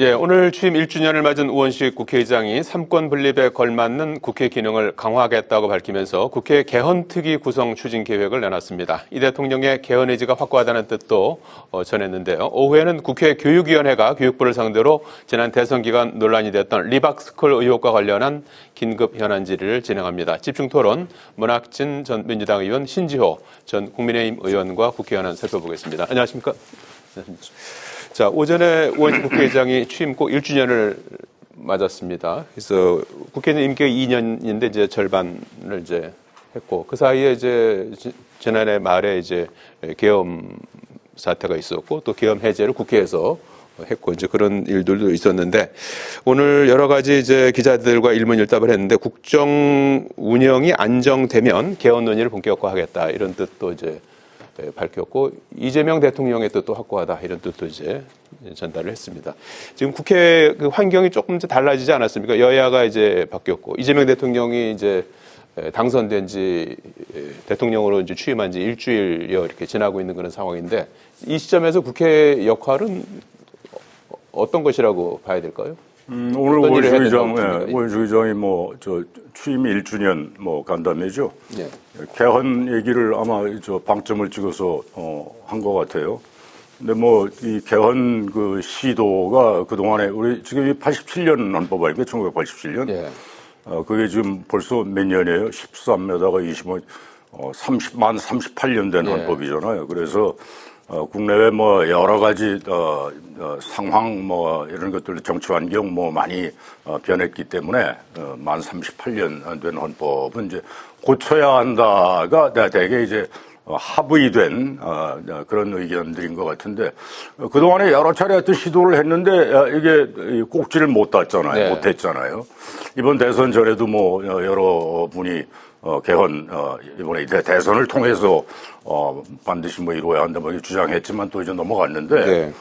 예, 오늘 취임 1주년을 맞은 우원식 국회의장이 삼권 분립에 걸맞는 국회 기능을 강화하겠다고 밝히면서 국회 개헌특위 구성 추진 계획을 내놨습니다. 이 대통령의 개헌 의지가 확고하다는 뜻도 전했는데요. 오후에는 국회 교육위원회가 교육부를 상대로 지난 대선 기간 논란이 됐던 리박스쿨 의혹과 관련한 긴급 현안 질의를 진행합니다. 집중토론 문학진 전 민주당 의원, 신지호 전 국민의힘 의원과 국회 현안 살펴보겠습니다. 안녕하십니까? 자, 오전에 우원식 국회의장이 취임 꼭 1주년을 맞았습니다. 그래서 국회는 임기가 2년인데 이제 절반을 이제 했고, 그 사이에 이제 지난해 말에 이제 계엄 사태가 있었고, 또 계엄 해제를 국회에서 했고, 이제 그런 일들도 있었는데, 오늘 여러 가지 이제 기자들과 일문일답을 했는데, 국정 운영이 안정되면 개헌 논의를 본격화하겠다, 이런 뜻도 이제 밝혔고, 이재명 대통령의 뜻도 확고하다, 이런 뜻도 이제 전달을 했습니다. 지금 국회 그 환경이 조금 달라지지 않았습니까? 여야가 이제 바뀌었고, 이재명 대통령이 이제 당선된 지, 대통령으로 이제 취임한 지 일주일여 이렇게 지나고 있는 그런 상황인데, 이 시점에서 국회 역할은 어떤 것이라고 봐야 될까요? 오늘 우원식 의장이 취임 1주년 간담회죠. 예. 개헌 얘기를 아마 방점을 찍어서 한 것 같아요. 근데 이 개헌 그 시도가 그동안에 우리 지금 87년 헌법 아닙니까? 1987년. 예. 그게 지금 벌써 몇 년이에요? 13에다가 25, 만 38년 된 헌법이잖아요. 그래서 국내외 여러 가지 상황 이런 것들 정치 환경 많이 변했기 때문에 만 38년 된 헌법은 이제 고쳐야 한다가 되게 이제 합의된 그런 의견들인 것 같은데, 그동안에 여러 차례 하여튼 시도를 했는데 이게 꼭지를 못 땄잖아요. 네. 못 했잖아요. 이번 대선 전에도 여러 분이 개헌 이번에 대선을 통해서 반드시 이루어야 한다 주장했지만 또 이제 넘어갔는데, 네.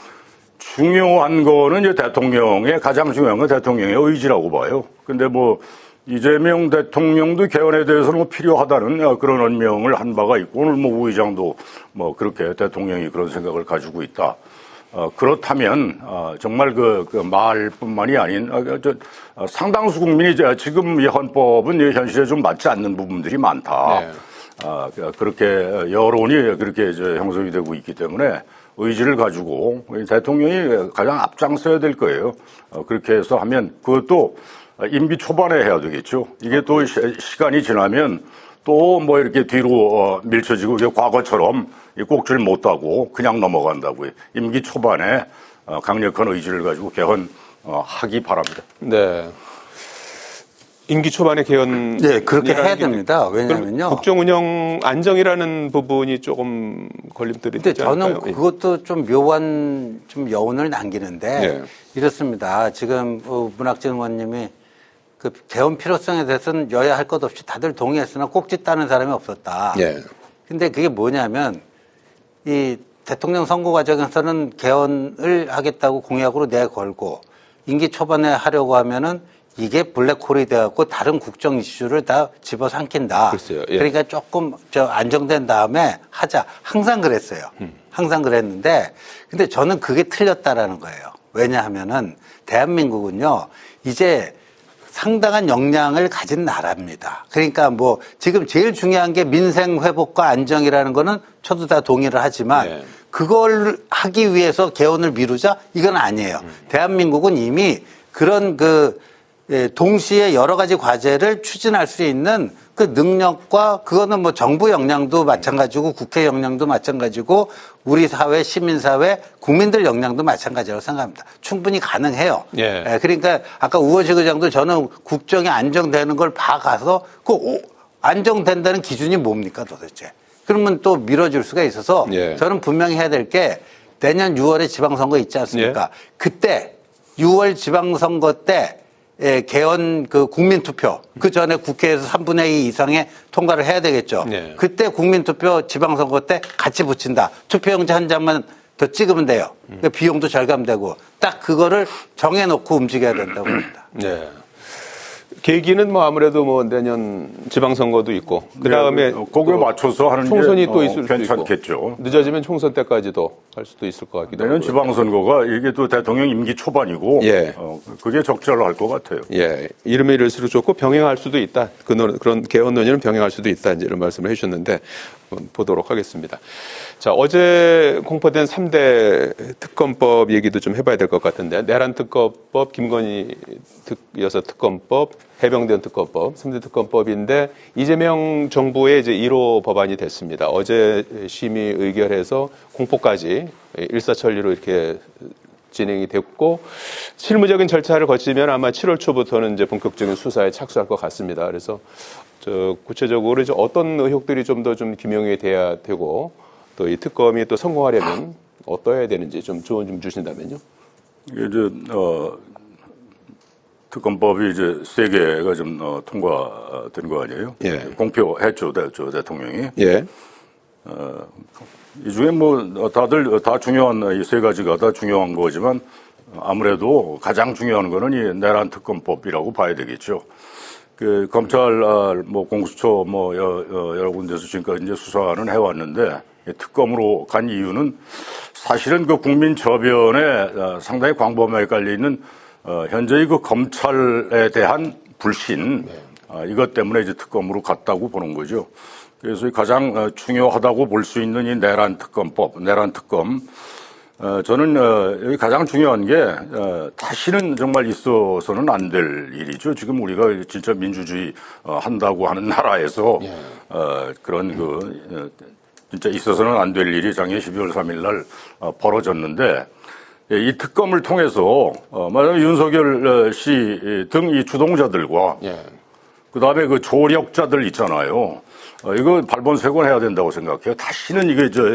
중요한 거는 이제 가장 중요한 건 대통령의 의지라고 봐요. 근데 이재명 대통령도 개헌에 대해서는 필요하다는 그런 언명을 한 바가 있고, 오늘 우 의장도 그렇게 대통령이 그런 생각을 가지고 있다. 그렇다면 정말 그 말뿐만이 아닌 상당수 국민이 지금 이 헌법은 현실에 좀 맞지 않는 부분들이 많다. 네. 그렇게 여론이 그렇게 형성이 되고 있기 때문에 의지를 가지고 대통령이 가장 앞장서야 될 거예요. 그렇게 해서 하면 그것도 임기 초반에 해야 되겠죠. 이게 또 시간이 지나면 또 이렇게 뒤로 밀쳐지고, 과거처럼 꼭지를 못 따고 그냥 넘어간다고요. 임기 초반에 강력한 의지를 가지고 개헌하기 바랍니다. 네. 임기 초반에 개헌. 네, 그렇게 해야 됩니다. 왜냐면요. 국정 운영 안정이라는 부분이 조금 걸림돌이 되지 않을까요? 저는 그것도 좀 묘한 여운을 남기는데, 네. 이렇습니다. 지금 문학진 의원님이 그 개헌 필요성에 대해서는 여야 할 것 없이 다들 동의했으나 꼭지 따는 사람이 없었다. 예. 근데 그게 뭐냐면, 이 대통령 선거 과정에서는 개헌을 하겠다고 공약으로 내걸고, 임기 초반에 하려고 하면은 이게 블랙홀이 되어갖고 다른 국정 이슈를 다 집어삼킨다. 글쎄요. 예. 그러니까 조금 안정된 다음에 하자. 항상 그랬어요. 항상 그랬는데, 근데 저는 그게 틀렸다라는 거예요. 왜냐하면은 대한민국은요, 이제 상당한 역량을 가진 나라입니다. 그러니까 지금 제일 중요한 게 민생 회복과 안정이라는 거는 저도 다 동의를 하지만, 네. 그걸 하기 위해서 개헌을 미루자? 이건 아니에요. 대한민국은 이미 그런 동시에 여러 가지 과제를 추진할 수 있는 그 능력과, 그거는 정부 역량도 마찬가지고 국회 역량도 마찬가지고 우리 사회, 시민사회, 국민들 역량도 마찬가지라고 생각합니다. 충분히 가능해요. 예. 그러니까 아까 우원식 의장도 저는 국정이 안정되는 걸 봐가서 안정된다는 기준이 뭡니까 도대체. 그러면 또 미뤄질 수가 있어서, 예. 저는 분명히 해야 될 게 내년 6월에 지방선거 있지 않습니까? 예. 그때 6월 지방선거 때 개헌 국민투표, 그 전에 국회에서 3분의 2 이상의 통과를 해야 되겠죠. 네. 그때 국민투표 지방선거 때 같이 붙인다. 투표용지 한 장만 더 찍으면 돼요. 비용도 절감되고 딱 그거를 정해놓고 움직여야 된다고 합니다. 네. 계기는 뭐 아무래도 뭐 내년 지방선거도 있고 그다음에 거기에 맞춰서 하는 총선이 게 또 있을 수도 괜찮겠죠. 있고 늦어지면 총선 때까지도 할 수도 있을 것 같기도 하고. 내년 지방선거가 이게 또 대통령 임기 초반이고 예. 그게 적절할 것 같아요. 예, 이름에 이를수록 좋고 병행할 수도 있다. 그런 개헌 논의는 병행할 수도 있다. 이제 이런 말씀을 해주셨는데 보도록 하겠습니다. 자, 어제 공포된 3대 특검법 얘기도 좀 해봐야 될 것 같은데 내란 특검법, 김건희 여사 특검법, 해병대원 특검법, 3대 특검법인데 이재명 정부의 이제 1호 법안이 됐습니다. 어제 심의 의결해서 공포까지 일사천리로 이렇게 진행이 됐고 실무적인 절차를 거치면 아마 7월 초부터는 이제 본격적인 수사에 착수할 것 같습니다. 그래서 구체적으로 이제 어떤 의혹들이 좀 더 좀 규명이 돼야 되고 또 이 특검이 또 성공하려면 어떠해야 되는지 좀 조언 좀 주신다면요. 이게 특검법이 이제 3개가 좀 통과된 거 아니에요? 예. 공표했죠, 대통령이. 예. 이 중에 뭐 다들 다 중요한 이 3가지가 다 중요한 거지만 아무래도 가장 중요한 거는 이 내란 특검법이라고 봐야 되겠죠. 그 검찰 뭐 공수처 뭐 여러 군데서 지금까지 이제 수사는 해왔는데 특검으로 간 이유는 사실은 그 국민 저변에 상당히 광범위하게 깔려 있는 현재의 그 검찰에 대한 불신 이것 때문에 이제 특검으로 갔다고 보는 거죠. 그래서 가장 중요하다고 볼 수 있는 이 내란 특검. 저는 여기 가장 중요한 게 다시는 정말 있어서는 안 될 일이죠. 지금 우리가 진짜 민주주의 한다고 하는 나라에서 그런 진짜 있어서는 안 될 일이 작년 12월 3일 날 벌어졌는데 이 특검을 통해서 말하자면 윤석열 씨 등 이 주동자들과 그다음에 그 조력자들 있잖아요. 이거 발본색원해야 된다고 생각해요. 다시는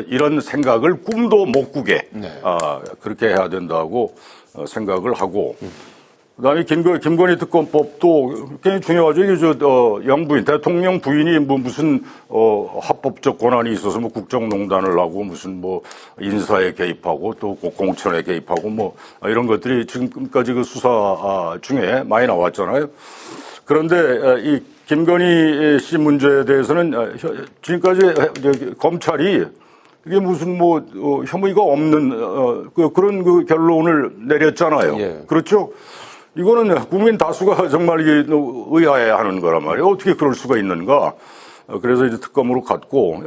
이런 생각을 꿈도 못 꾸게 그렇게 해야 된다고 생각을 하고 그다음에 김건희 특검법도 굉장히 중요하죠. 이게 영부인 대통령 부인이 뭐 무슨 합법적 권한이 있어서 뭐 국정농단을 하고 무슨 뭐 인사에 개입하고 또 공천에 개입하고 뭐 이런 것들이 지금까지 그 수사 중에 많이 나왔잖아요. 그런데 이 김건희 씨 문제에 대해서는 지금까지 검찰이 이게 무슨 뭐 혐의가 없는 그런 그 결론을 내렸잖아요. 예. 그렇죠? 이거는 국민 다수가 정말 이게 의아해하는 거란 말이에요. 어떻게 그럴 수가 있는가? 그래서 이제 특검으로 갔고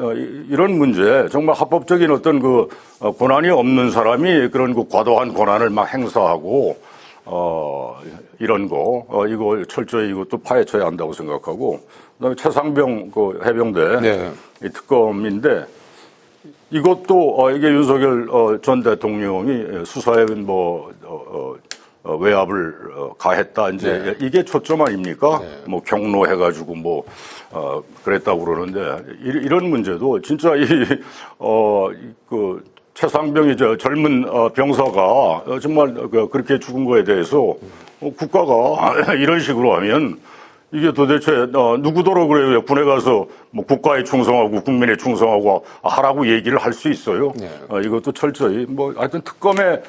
이런 문제 정말 합법적인 어떤 그 권한이 없는 사람이 그런 그 과도한 권한을 막 행사하고 이런 이거 철저히 이것도 파헤쳐야 한다고 생각하고 그다음에 최상병 그 해병대 이 특검인데 이것도 이게 윤석열 전 대통령이 수사에 뭐 외압을 가했다 이제 이게 초점 아닙니까? 뭐 경로해가지고 뭐 그랬다고 그러는데 이런 문제도 진짜 그 최상병이 젊은 병사가 정말 그렇게 죽은 거에 대해서 국가가 이런 식으로 하면 이게 도대체 누구더러 그래요? 군에 가서 뭐 국가에 충성하고 국민에 충성하고 하라고 얘기를 할 수 있어요. 이것도 철저히 뭐 하여튼 특검에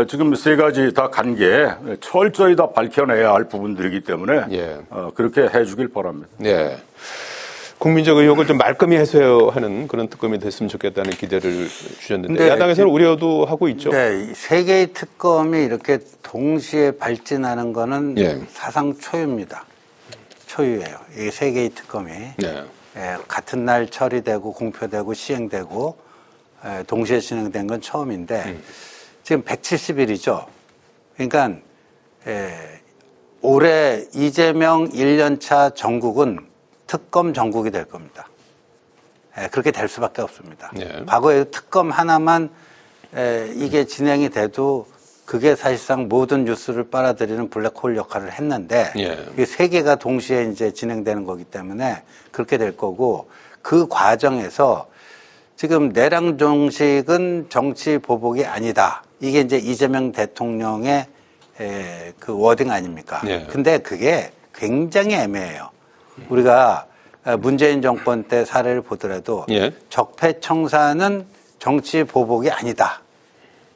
지금 3가지 다 간 게 철저히 다 밝혀내야 할 부분들이기 때문에 그렇게 해주길 바랍니다. 네. 국민적 의혹을 좀 말끔히 해소하는 그런 특검이 됐으면 좋겠다는 기대를 주셨는데 야당에서는 우려도 하고 있죠. 네, 3개의 특검이 이렇게 동시에 발진하는 거는 사상 초유입니다. 초유예요. 이 3개의 특검이 같은 날 처리되고 공표되고 시행되고 동시에 진행된 건 처음인데 지금 170일이죠. 그러니까 올해 이재명 1년차 정국은 특검 정국이 될 겁니다. 그렇게 될 수밖에 없습니다. 과거에 특검 하나만 이게 진행이 돼도 그게 사실상 모든 뉴스를 빨아들이는 블랙홀 역할을 했는데 이게 3개가 동시에 이제 진행되는 거기 때문에 그렇게 될 거고 그 과정에서 지금 내랑 종식은 정치 보복이 아니다. 이게 이제 이재명 대통령의 그 워딩 아닙니까? 근데 그게 굉장히 애매해요. 우리가 문재인 정권 때 사례를 보더라도 적폐청산은 정치 보복이 아니다.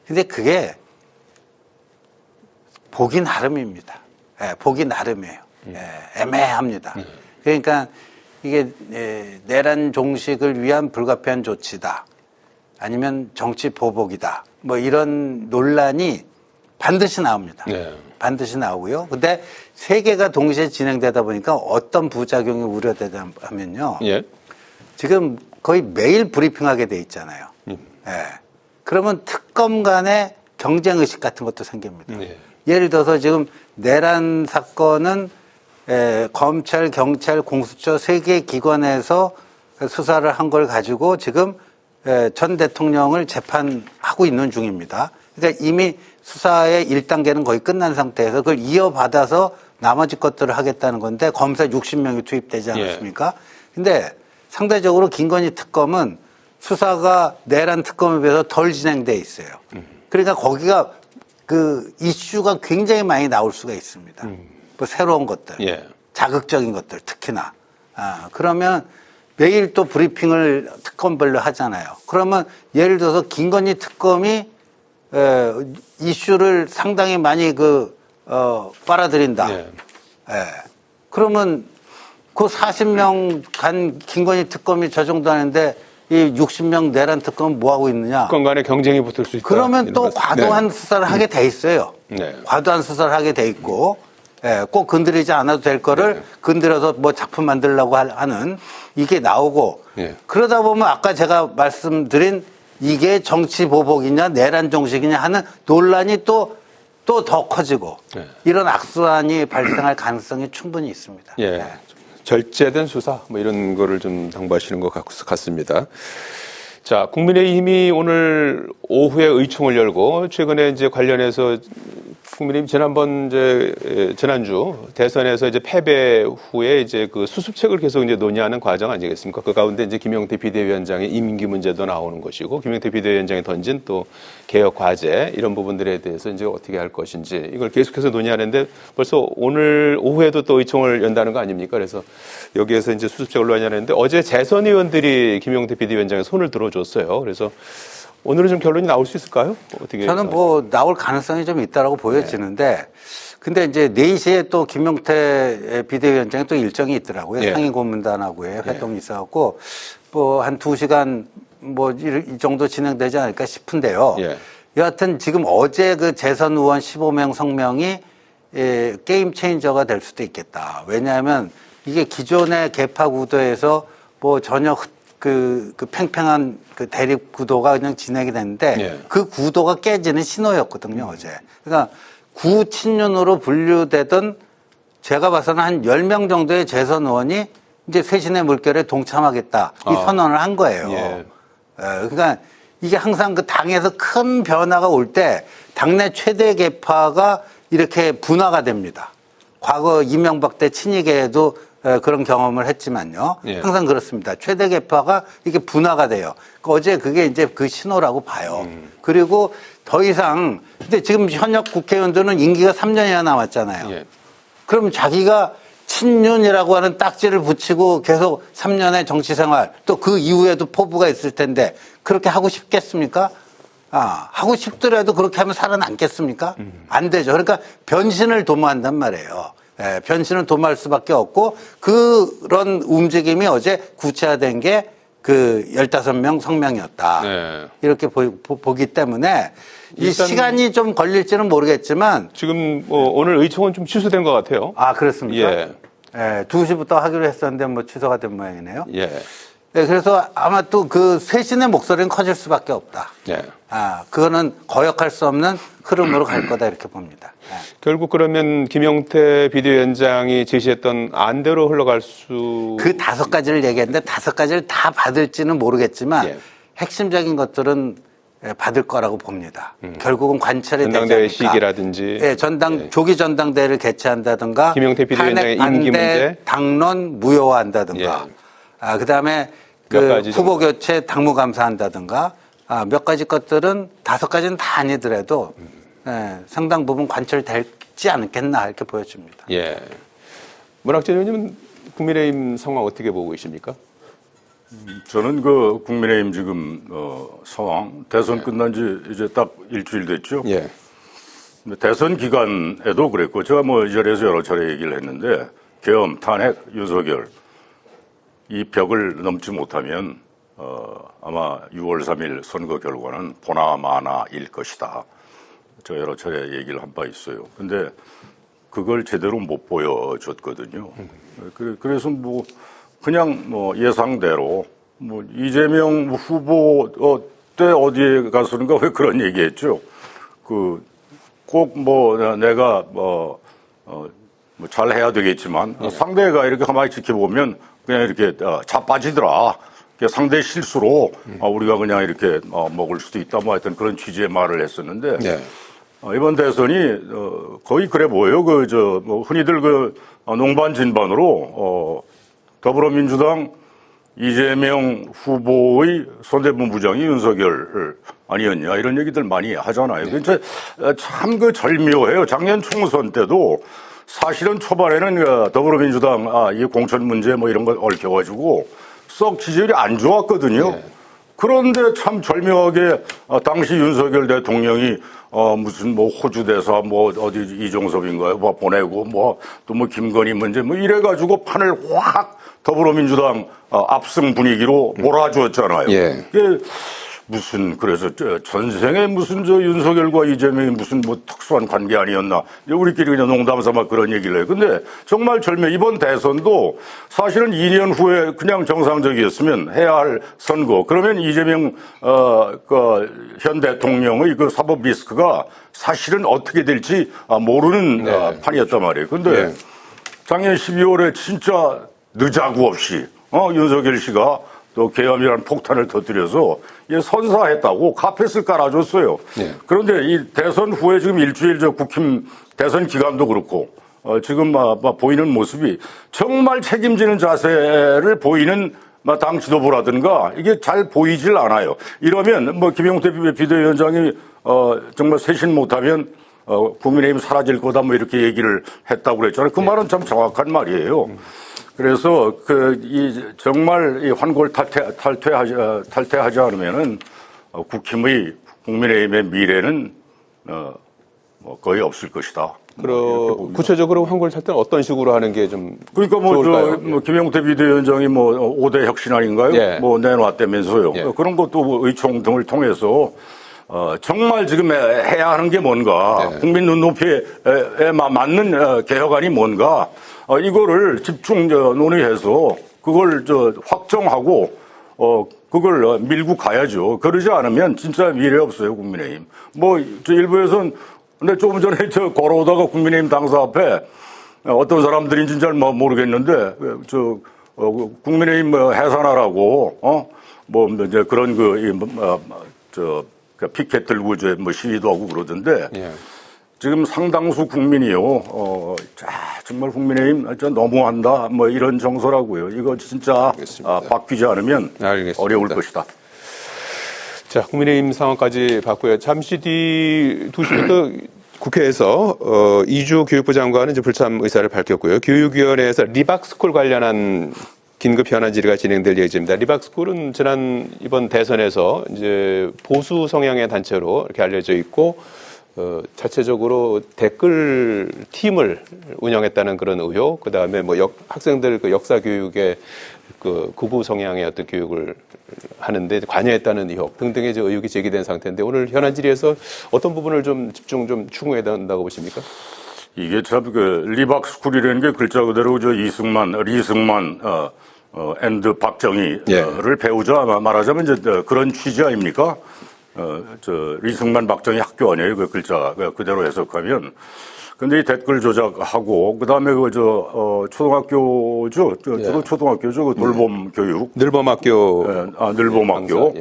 근데 그게 보기 나름입니다. 보기 나름이에요. 애매합니다. 그러니까 이게 내란 종식을 위한 불가피한 조치다. 아니면 정치 보복이다. 뭐 이런 논란이 반드시 나옵니다. 반드시 나오고요. 근데 세 개가 동시에 진행되다 보니까 어떤 부작용이 우려되다 하면요. 지금 거의 매일 브리핑하게 돼 있잖아요. 그러면 특검 간의 경쟁의식 같은 것도 생깁니다. 예를 들어서 지금 내란 사건은 검찰, 경찰, 공수처 세 개 기관에서 수사를 한 걸 가지고 지금 전 대통령을 재판하고 있는 중입니다. 그러니까 이미 수사의 1단계는 거의 끝난 상태에서 그걸 이어받아서 나머지 것들을 하겠다는 건데 검사 60명이 투입되지 않았습니까? 근데 상대적으로 김건희 특검은 수사가 내란 특검에 비해서 덜 진행돼 있어요. 그러니까 거기가 그 이슈가 굉장히 많이 나올 수가 있습니다. 뭐 새로운 것들, 자극적인 것들 특히나. 그러면 매일 또 브리핑을 특검별로 하잖아요. 그러면 예를 들어서 김건희 특검이 이슈를 상당히 많이 빨아들인다. 그러면 그 40명 간 김건희 특검이 저 정도 하는데 이 60명 내란 특검은 뭐 하고 있느냐? 특검 간에 경쟁이 붙을 수 있다. 그러면 또 과도한 수사를 하게 돼 있어요. 과도한 수사를 하게 돼 있고, 꼭 건드리지 않아도 될 거를 건드려서 뭐 작품 만들려고 하는 이게 나오고, 그러다 보면 아까 제가 말씀드린 이게 정치 보복이냐 내란 종식이냐 하는 논란이 또 더 커지고 이런 악순환이 발생할 가능성이 충분히 있습니다. 절제된 수사 뭐 이런 거를 좀 당부하시는 것 같습니다. 자, 국민의힘이 오늘 오후에 의총을 열고 최근에 이제 관련해서 국민의힘 지난주 대선에서 이제 패배 후에 이제 그 수습책을 계속 이제 논의하는 과정 아니겠습니까? 그 가운데 이제 김용태 비대위원장의 임기 문제도 나오는 것이고 김용태 비대위원장이 던진 또 개혁 과제 이런 부분들에 대해서 이제 어떻게 할 것인지 이걸 계속해서 논의하는데 벌써 오늘 오후에도 또 의총을 연다는 거 아닙니까? 그래서 여기에서 이제 수습책을 논의하는데 어제 재선 의원들이 김용태 비대위원장의 손을 들어줬어요. 그래서 오늘은 좀 결론이 나올 수 있을까요? 어떻게? 저는 뭐 나올 가능성이 좀 있다라고 보여지는데, 근데 이제 4시에 또 김용태 비대위원장이 또 일정이 있더라고요. 상임고문단하고의 활동이 있어갖고, 뭐 한 2시간 뭐 이 정도 진행되지 않을까 싶은데요. 여하튼 지금 어제 그 재선 의원 15명 성명이 게임 체인저가 될 수도 있겠다. 왜냐하면 이게 기존의 계파 구도에서 뭐 전혀 그 팽팽한 그 대립 구도가 그냥 진행이 됐는데 그 구도가 깨지는 신호였거든요, 어제. 그러니까 구친윤으로 분류되던 제가 봐서는 한 10명 정도의 재선 의원이 이제 쇄신의 물결에 동참하겠다. 이 선언을 한 거예요. 그러니까 이게 항상 그 당에서 큰 변화가 올 때 당내 최대 계파가 이렇게 분화가 됩니다. 과거 이명박 때 친이계에도 그런 경험을 했지만요. 항상 그렇습니다. 최대 계파가 이게 분화가 돼요. 어제 그게 이제 그 신호라고 봐요. 그리고 더 이상, 근데 지금 현역 국회의원들은 임기가 3년이나 남았잖아요. 그럼 자기가 친윤이라고 하는 딱지를 붙이고 계속 3년의 정치 생활, 또 그 이후에도 포부가 있을 텐데 그렇게 하고 싶겠습니까? 하고 싶더라도 그렇게 하면 살아남겠습니까? 안 되죠. 그러니까 변신을 도모한단 말이에요. 변신을 도모할 수밖에 없고 그런 움직임이 어제 구체화된 게 그 15명 성명이었다. 이렇게 보기 때문에 이 시간이 좀 걸릴지는 모르겠지만 지금 뭐 오늘 의총은 좀 취소된 것 같아요. 그렇습니까? 2시부터 하기로 했었는데 뭐 취소가 된 모양이네요. 그래서 아마 또 그 쇄신의 목소리는 커질 수밖에 없다. 그거는 거역할 수 없는 흐름으로 갈 거다 이렇게 봅니다. 결국 그러면 김용태 비대위원장이 제시했던 안대로 흘러갈 수. 그 5가지를 얘기했는데 5가지를 다 받을지는 모르겠지만 핵심적인 것들은 받을 거라고 봅니다. 결국은 관철이 되지 않을까. 전당대회 시기라든지. 조기 전당대회를 개최한다든가. 김용태 비대위원장의 임기 문제. 당론 무효화한다든가. 그다음에 그 후보 교체 당무감사한다든가. 몇 가지 것들은 5가지는 다 아니더라도 상당 부분 관철되지 않겠나 이렇게 보여집니다. 문학재 의원님은 국민의힘 상황 어떻게 보고 계십니까? 저는 그 국민의힘 지금 상황 대선 끝난 지 이제 딱 일주일 됐죠. 대선 기간에도 그랬고, 제가 뭐 이 자리에서 여러 차례 얘기를 했는데, 계엄, 탄핵, 윤석열, 이 벽을 넘지 못하면, 아마 6월 3일 선거 결과는 보나마나일 것이다. 제가 여러 차례 얘기를 한 바 있어요. 근데 그걸 제대로 못 보여줬거든요. 그래서 뭐, 그냥 뭐 예상대로, 뭐 이재명 후보 때 어디에 가서는가 왜 그런 얘기 했죠. 꼭 뭐 내가 잘 해야 되겠지만 상대가 이렇게 가만히 지켜보면 그냥 이렇게 자빠지더라. 상대 실수로 우리가 그냥 이렇게 먹을 수도 있다 뭐 하여튼 그런 취지의 말을 했었는데 이번 대선이 거의 그래 보여요. 뭐 흔히들 농반 진반으로 더불어민주당 이재명 후보의 손대본부장이 윤석열 아니었냐 이런 얘기들 많이 하잖아요. 그러니까 참 절묘해요. 작년 총선 때도 사실은 초반에는 더불어민주당 이 공천 문제 뭐 이런 거 얽혀가지고 썩 지지율이 안 좋았거든요. 그런데 참 절묘하게 당시 윤석열 대통령이 무슨 뭐 호주 대사 뭐 어디 이종섭인가요? 뭐 보내고 뭐 또 뭐 김건희 문제 뭐 이래가지고 판을 확 더불어민주당 압승 분위기로 몰아주었잖아요. 무슨 그래서 전생에 무슨 윤석열과 이재명이 무슨 뭐 특수한 관계 아니었나 우리끼리 그냥 농담삼아 그런 얘기를 해요. 근데 정말 이번 대선도 사실은 2년 후에 그냥 정상적이었으면 해야 할 선거 그러면 이재명 현 대통령의 그 사법 리스크가 사실은 어떻게 될지 모르는 판이었단 말이에요. 근데 작년 12월에 진짜 늦자구 없이 윤석열 씨가 또 계엄이라는 폭탄을 터뜨려서 선사했다고 카펫을 깔아줬어요. 그런데 이 대선 후에 지금 일주일 국힘 대선 기간도 그렇고 지금 보이는 모습이 정말 책임지는 자세를 보이는 당 지도부라든가 이게 잘 보이질 않아요. 이러면 뭐 김용태 비대위원장이 정말 쇄신 못하면 국민의힘 사라질 거다 뭐 이렇게 얘기를 했다고 그랬잖아요. 그 말은 참 정확한 말이에요. 그래서 정말 이 환골 탈퇴하지 않으면은 국힘의 미래는 뭐 거의 없을 것이다. 구체적으로 환골 탈퇴는 어떤 식으로 하는 게 좀 그러니까 좋을까요? 김용태 비대위원장이 5대 혁신 아닌가요? 뭐 내놨다면서요. 그런 것도 뭐 의총 등을 통해서 정말 지금 해야 하는 게 뭔가 국민 눈높이에 맞는 개혁안이 뭔가 이거를 집중 논의해서 그걸 확정하고 그걸 밀고 가야죠. 그러지 않으면 진짜 미래 없어요, 국민의힘. 일부에서는 근데 조금 전에 걸어오다가 국민의힘 당사 앞에 어떤 사람들인지는 잘 모르겠는데 국민의힘 해산하라고 이제 그런 피켓 들고 시위도 하고 그러던데 지금 상당수 국민이요 정말 국민의힘 너무한다 이런 정서라고요. 이거 진짜 바뀌지 않으면 어려울 것이다. 자, 국민의힘 상황까지 봤고요. 잠시 뒤 2시부터 국회에서 이주 교육부 장관은 이제 불참 의사를 밝혔고요. 교육위원회에서 리박스쿨 관련한 긴급 현안 질의가 진행될 예정입니다. 리박스쿨은 이번 대선에서 이제 보수 성향의 단체로 이렇게 알려져 있고 자체적으로 댓글 팀을 운영했다는 그런 의혹, 그 다음에 학생들 역사 교육에 극우 성향의 어떤 교육을 하는데 관여했다는 의혹 등등의 의혹이 제기된 상태인데 오늘 현안 질의에서 어떤 부분을 좀 집중 좀 추궁해야 된다고 보십니까? 이게 참 리박스쿨이라는 게 글자 그대로 리승만 앤드 박정희를 배우자 말하자면 이제 그런 취지 아닙니까? 리승만 박정희 학교 아니에요. 그 글자 그대로 해석하면. 근데 이 댓글 조작하고, 그 다음에 초등학교죠. 주로 초등학교죠. 돌봄 교육. 늘봄학교. 늘봄학교.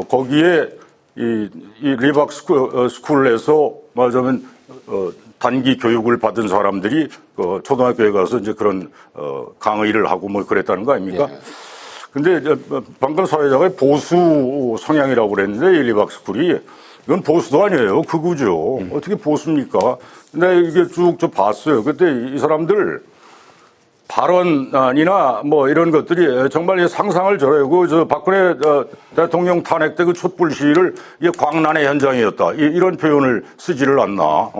거기에 이 리박 스쿨에서 말하자면, 단기 교육을 받은 사람들이 초등학교에 가서 이제 그런, 강의를 하고 그랬다는 거 아닙니까? 근데 방금 사회자가 보수 성향이라고 그랬는데 이 리박스쿨이 이건 보수도 아니에요. 극우죠. 어떻게 보수입니까? 근데 이게 쭉 봤어요. 그때 이 사람들 발언이나 뭐 이런 것들이 정말 상상을 저해고 저 박근혜 대통령 탄핵 때 그 촛불 시위를 이게 광란의 현장이었다. 이런 표현을 쓰지를 않나.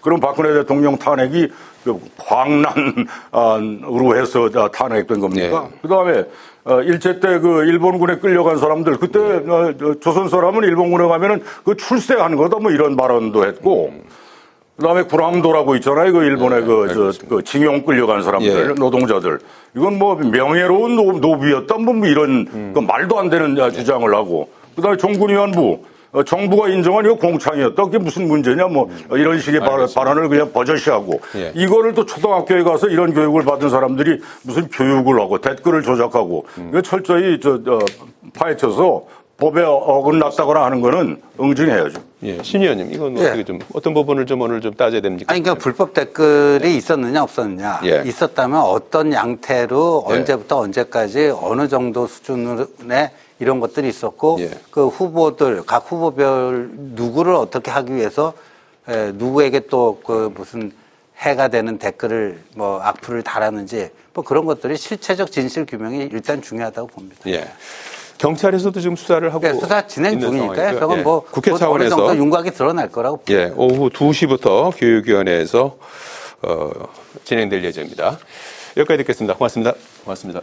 그럼 박근혜 대통령 탄핵이 그 광란으로 해서 탄핵된 겁니까? 네. 그다음에 일제 때 그 일본군에 끌려간 사람들 그때 조선 사람은 일본군에 가면은 그 출세하는 거다 뭐 이런 발언도 했고 그다음에 구람도라고 있잖아요. 그 일본의 그 징용 끌려간 사람들, 노동자들. 이건 뭐 명예로운 노비였다. 뭐 이런 그 말도 안 되는 주장을 하고. 그다음에 종군위안부. 정부가 인정한 이거 공창이었다. 그게 무슨 문제냐. 뭐 이런 식의 발언을 그냥 버젓이하고. 이거를 또 초등학교에 가서 이런 교육을 받은 사람들이 무슨 교육을 하고 댓글을 조작하고. 이거 철저히 파헤쳐서 법에 어긋났다거나 하는 거는 응징해야죠. 예, 신 의원님, 이건 어떻게 좀 어떤 부분을 좀 오늘 좀 따져야 됩니까? 아니, 그러니까 불법 댓글이 있었느냐 없었느냐. 있었다면 어떤 양태로 언제부터 언제까지 어느 정도 수준의 이런 것들이 있었고 그 후보들 각 후보별 누구를 어떻게 하기 위해서 누구에게 또 그 무슨 해가 되는 댓글을 뭐 악플을 달았는지 뭐 그런 것들이 실체적 진실 규명이 일단 중요하다고 봅니다. 예. 경찰에서도 지금 수사를 하고 수사 진행 중이니까요. 상황이고요. 저건 뭐 국회 어느 차원에서 정도 윤곽이 드러날 거라고 봅니다. 예, 오후 2시부터 교육위원회에서 진행될 예정입니다. 여기까지 듣겠습니다. 고맙습니다. 고맙습니다.